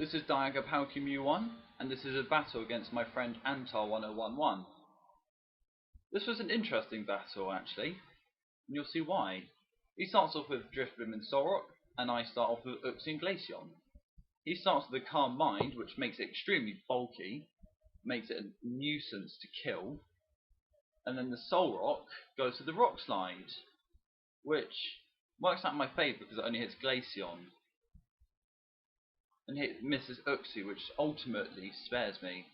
This is Diaga Palcum 1, and this is a battle against my friend Antar1011. This was an interesting battle actually, and you'll see why. He starts off with Driflblim and Solrock, and I start off with Uxie and Glaceon. He starts with a Calm Mind, which makes it extremely bulky, makes it a nuisance to kill, and then the Solrock goes to the Rock Slide, which works out in my favour because it only hits Glaceon. And it misses Uxie, which ultimately spares me.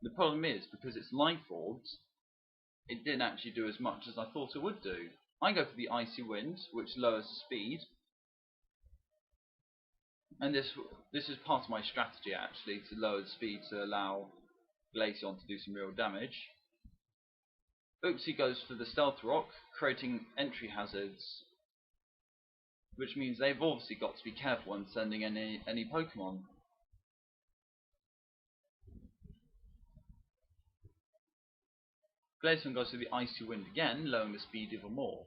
The problem is, because it's Life Orb'd, it didn't actually do as much as I thought it would do. I go for the Icy Wind, which lowers speed, and this is part of my strategy actually, to lower the speed to allow Glaceon to do some real damage. Uxie goes for the Stealth Rock, creating entry hazards, which means they've obviously got to be careful when sending any Pokemon. Glaceon goes for the Icy Wind again, lowering the speed even more.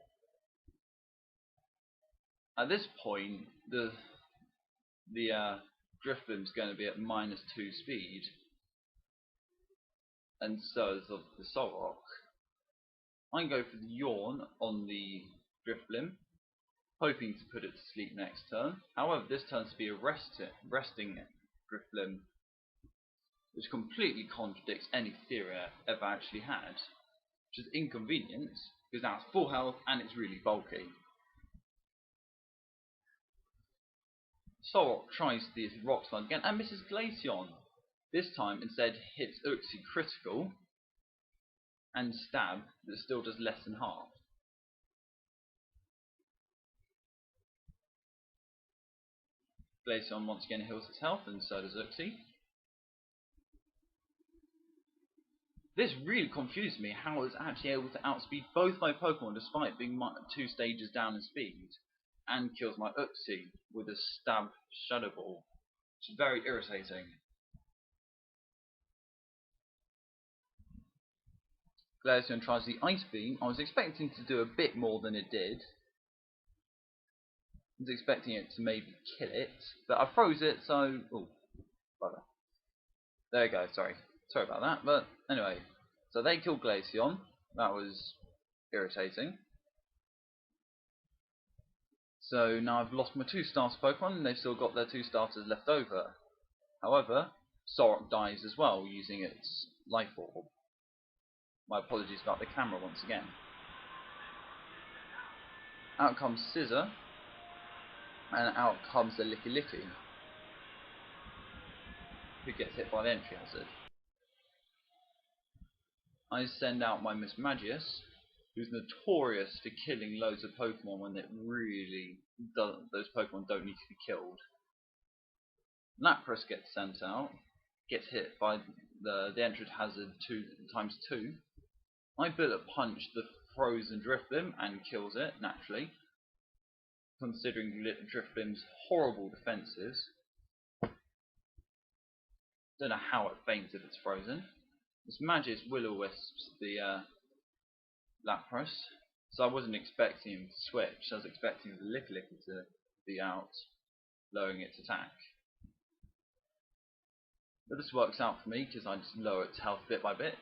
At this point, the Drifblim's going to be at -2 speed, and so is the Solrock. I go for the Yawn on the Drifblim, hoping to put it to sleep next turn. However, this turns to be a resting Drifblim, which completely contradicts any theory I ever actually had, which is inconvenient because now it's full health and it's really bulky. Solrock tries the Rock Slide again and misses Glaceon. This time instead hits Uxie critical and stab, but still does less than half. Glaceon once again heals its health, and so does Uxie. This really confused me how I was actually able to outspeed both my Pokemon despite being 2 stages down in speed, and kills my Uxie with a stab Shadow Ball, which is very irritating. Glaceon tries the Ice Beam. I was expecting to do a bit more than it did. I was expecting it to maybe kill it, but I froze it, so... Oh, bugger. There we go, sorry about that, but anyway. So they killed Glaceon. That was irritating. So now I've lost my 2 starter Pokemon, and they've still got their 2 starters left over. However, Solrock dies as well, using its Life Orb. My apologies about the camera once again. Out comes Scissor, and out comes the Licky, who gets hit by the entry hazard. I send out my Miss Magius, who's notorious for killing loads of Pokemon when it really those Pokemon don't need to be killed. Lapras gets sent out, gets hit by the entry hazard 2x2. I Bullet Punch the frozen Drifblim and kills it naturally, considering Drifblim's horrible defences. Don't know how it faints if it's frozen. This Magius Will-O-Wisps the Lapras, so I wasn't expecting him to switch. I was expecting the Licky to be out, lowering its attack. But this works out for me because I just lower its health bit by bit.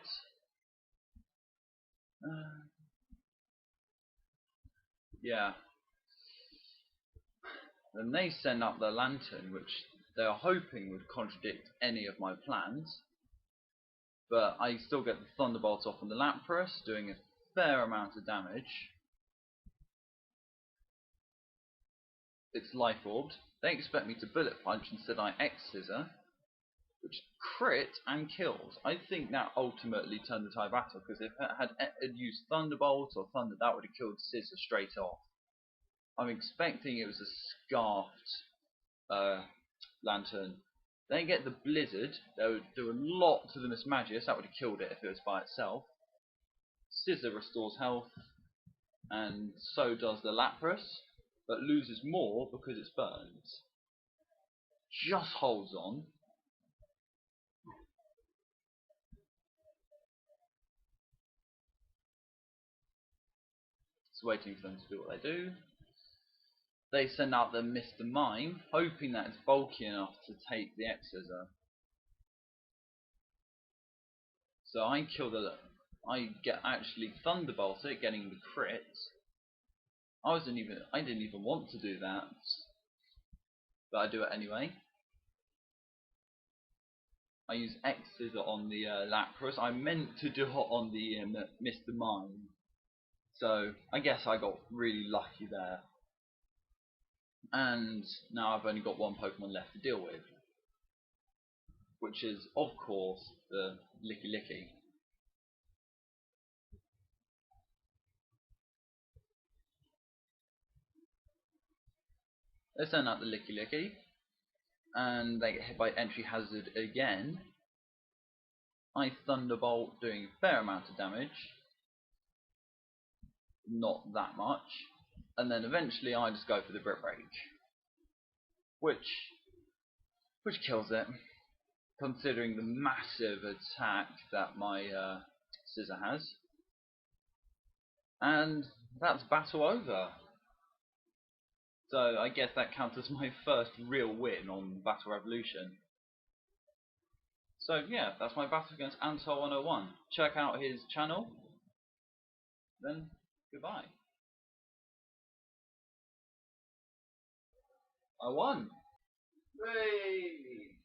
Yeah. Then they send up the Lanturn, which they are hoping would contradict any of my plans. But I still get the Thunderbolt off on the Lapras, doing a fair amount of damage. It's Life Orb'd. They expect me to Bullet Punch, instead I X-Scissor, which crit and kills. I think that ultimately turned the tide battle, because if it had used Thunderbolt or Thunder, that would have killed Scissor straight off. I'm expecting it was a scarfed Lanturn. Then get the Blizzard. That would do a lot to the Miss Magius. That would have killed it if it was by itself. Scissor restores health, and so does the Lapras, but loses more because it's burned. Just holds on. Just waiting for them to do what they do. they send out the Mr. Mime, hoping that it's bulky enough to take the X-Scissor. So I get actually Thunderbolt it, getting the crit. I didn't even want to do that, but I do it anyway. I use X-Scissor on the Lapras. I meant to do it on the Mr. Mime. So I guess I got really lucky there. And now I've only got one Pokemon left to deal with, which is, of course, the Licky. They send out the Licky, and they get hit by Entry Hazard again. I Thunderbolt, doing a fair amount of damage. Not that much. And then eventually I just go for the Brick Break, which kills it, considering the massive attack that my Scissor has. And that's battle over. So I guess that counts as my first real win on Battle Revolution. So yeah, that's my battle against Antar1011. Check out his channel. Then goodbye. I won! Hooray!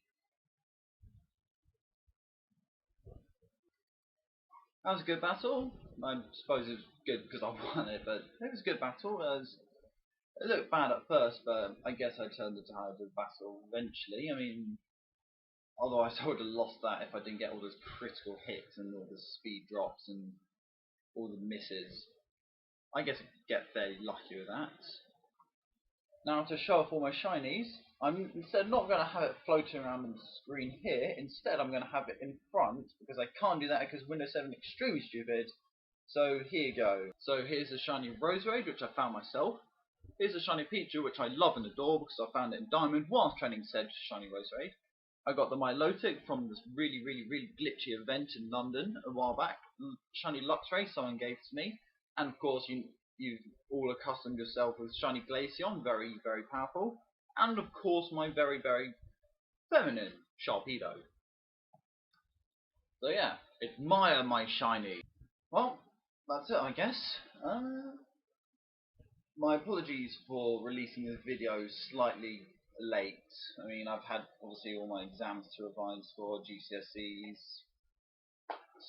That was a good battle. I suppose it was good because I won it, but it was a good battle. It looked bad at first, but I guess I turned it to how the battle eventually. I mean, otherwise I would have lost that if I didn't get all those critical hits and all the speed drops and all the misses. I guess I could get fairly lucky with that. Now to show off all my shinies, I'm instead not going to have it floating around on the screen here. Instead, I'm going to have it in front because I can't do that because Windows 7 is extremely stupid. So here you go. So here's a shiny Roserade, which I found myself. Here's a shiny Pichu, which I love and adore because I found it in Diamond whilst training said shiny Roserade. I got the Milotic from this really glitchy event in London a while back. Shiny Luxray someone gave to me, and of course you've all accustomed yourself with shiny Glaceon, very powerful, and of course my very feminine Sharpedo. So yeah, admire my shiny. Well, that's it I guess. My apologies for releasing this video slightly late. I mean, I've had obviously all my exams to revise for, GCSEs,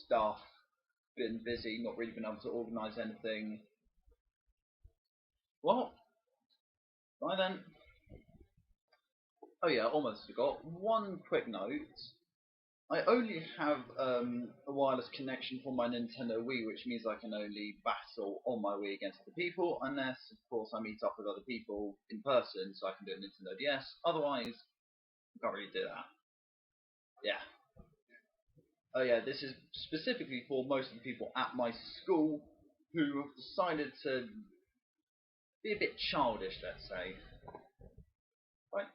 stuff, been busy, not really been able to organise anything. Well, bye then. Oh yeah, almost forgot. One quick note. I only have a wireless connection for my Nintendo Wii, which means I can only battle on my Wii against other people, unless, of course, I meet up with other people in person, so I can do a Nintendo DS. Otherwise, I can't really do that. Yeah. Oh yeah, this is specifically for most of the people at my school who have decided to be a bit childish, let's say. Right.